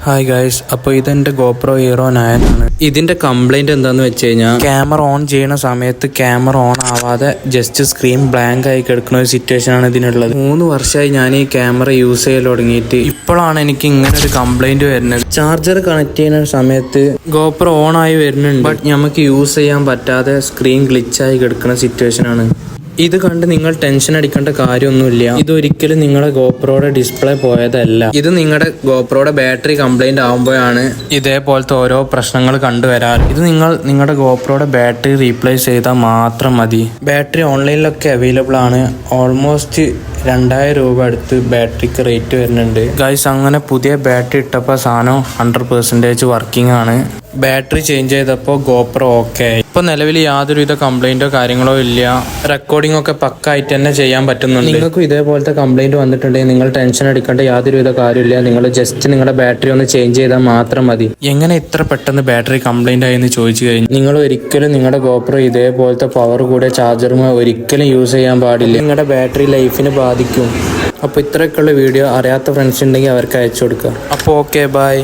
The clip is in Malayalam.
ഹായ് ഗൈസ്, അപ്പോൾ ഇതെൻ്റെ GoPro Hero 9 ആണ്. ഇതിൻ്റെ കംപ്ലൈൻറ്റ് എന്താണെന്ന് വെച്ച് കഴിഞ്ഞാൽ ക്യാമറ ഓൺ ചെയ്യുന്ന സമയത്ത് ക്യാമറ ഓൺ ആവാതെ ജസ്റ്റ് സ്ക്രീൻ ബ്ലാങ്ക് ആയി കിടക്കുന്ന ഒരു സിറ്റുവേഷൻ ആണ് ഇതിനുള്ളത്. 3 വർഷമായി ഞാൻ ഈ ക്യാമറ യൂസ് ചെയ്യൽ തുടങ്ങിയിട്ട് ഇപ്പോഴാണ് എനിക്ക് ഇങ്ങനെ ഒരു കംപ്ലൈൻറ്റ് വരുന്നത്. ചാർജർ കണക്ട് ചെയ്യുന്ന സമയത്ത് GoPro ഓൺ ആയി വരുന്നുണ്ട്, ബട്ട് നമുക്ക് യൂസ് ചെയ്യാൻ പറ്റാതെ സ്ക്രീൻ ഗ്ലിച്ചായി കിടക്കുന്ന സിറ്റുവേഷൻ ആണ്. ഇത് കണ്ട് നിങ്ങൾ ടെൻഷൻ അടിക്കേണ്ട കാര്യമൊന്നുമില്ല. ഇതൊരിക്കലും നിങ്ങളുടെ GoProയുടെ ഡിസ്പ്ലേ പോയതല്ല. ഇത് നിങ്ങളുടെ GoProയുടെ ബാറ്ററി കംപ്ലൈന്റ് ആകുമ്പോഴാണ് ഇതേപോലത്തെ ഓരോ പ്രശ്നങ്ങൾ കണ്ടുവരാറ്. ഇത് നിങ്ങളുടെ GoProയുടെ ബാറ്ററി റീപ്ലേസ് ചെയ്താൽ മാത്രം മതി. ബാറ്ററി ഓൺലൈനിലൊക്കെ അവൈലബിൾ ആണ്. ഓൾമോസ്റ്റ് 2000 രൂപ അടുത്ത് ബാറ്ററിക്ക് റേറ്റ് വരുന്നുണ്ട് ഗൈസ്. അങ്ങനെ പുതിയ ബാറ്ററി ഇട്ടപ്പോൾ സാധനം 100% വർക്കിംഗ് ആണ്. ബാറ്ററി ചേഞ്ച് ചെയ്തപ്പോൾ GoPro ഓക്കെ. ഇപ്പോൾ നിലവിൽ യാതൊരുവിധ കംപ്ലൈൻറ്റോ കാര്യങ്ങളോ ഇല്ല. റെക്കോർഡിംഗ് ഒക്കെ പക്കായിട്ട് തന്നെ ചെയ്യാൻ പറ്റുന്നുണ്ട്. നിങ്ങൾക്കും ഇതേപോലത്തെ കംപ്ലൈൻറ്റ് വന്നിട്ടുണ്ടെങ്കിൽ നിങ്ങൾ ടെൻഷൻ അടിക്കേണ്ട യാതൊരുവിധ കാര്യമില്ല. നിങ്ങൾ ജസ്റ്റ് നിങ്ങളുടെ ബാറ്ററി ഒന്ന് ചേഞ്ച് ചെയ്താൽ മാത്രം മതി. എങ്ങനെ ഇത്ര പെട്ടെന്ന് ബാറ്ററി കംപ്ലൈൻ്റ് ആയെന്ന് ചോദിച്ചു കഴിഞ്ഞു നിങ്ങൾ ഒരിക്കലും നിങ്ങളുടെ GoPro ഇതേപോലത്തെ പവർ കൂടിയ ചാർജറുമായി ഒരിക്കലും യൂസ് ചെയ്യാൻ പാടില്ല. നിങ്ങളുടെ ബാറ്ററി ലൈഫിന് ബാധിക്കും. അപ്പോൾ ഇത്രയൊക്കെയുള്ള വീഡിയോ അറിയാത്ത ഫ്രണ്ട്സ് ഉണ്ടെങ്കിൽ അവർക്ക് അയച്ചു കൊടുക്കുക. അപ്പോൾ ഓക്കെ, ബൈ.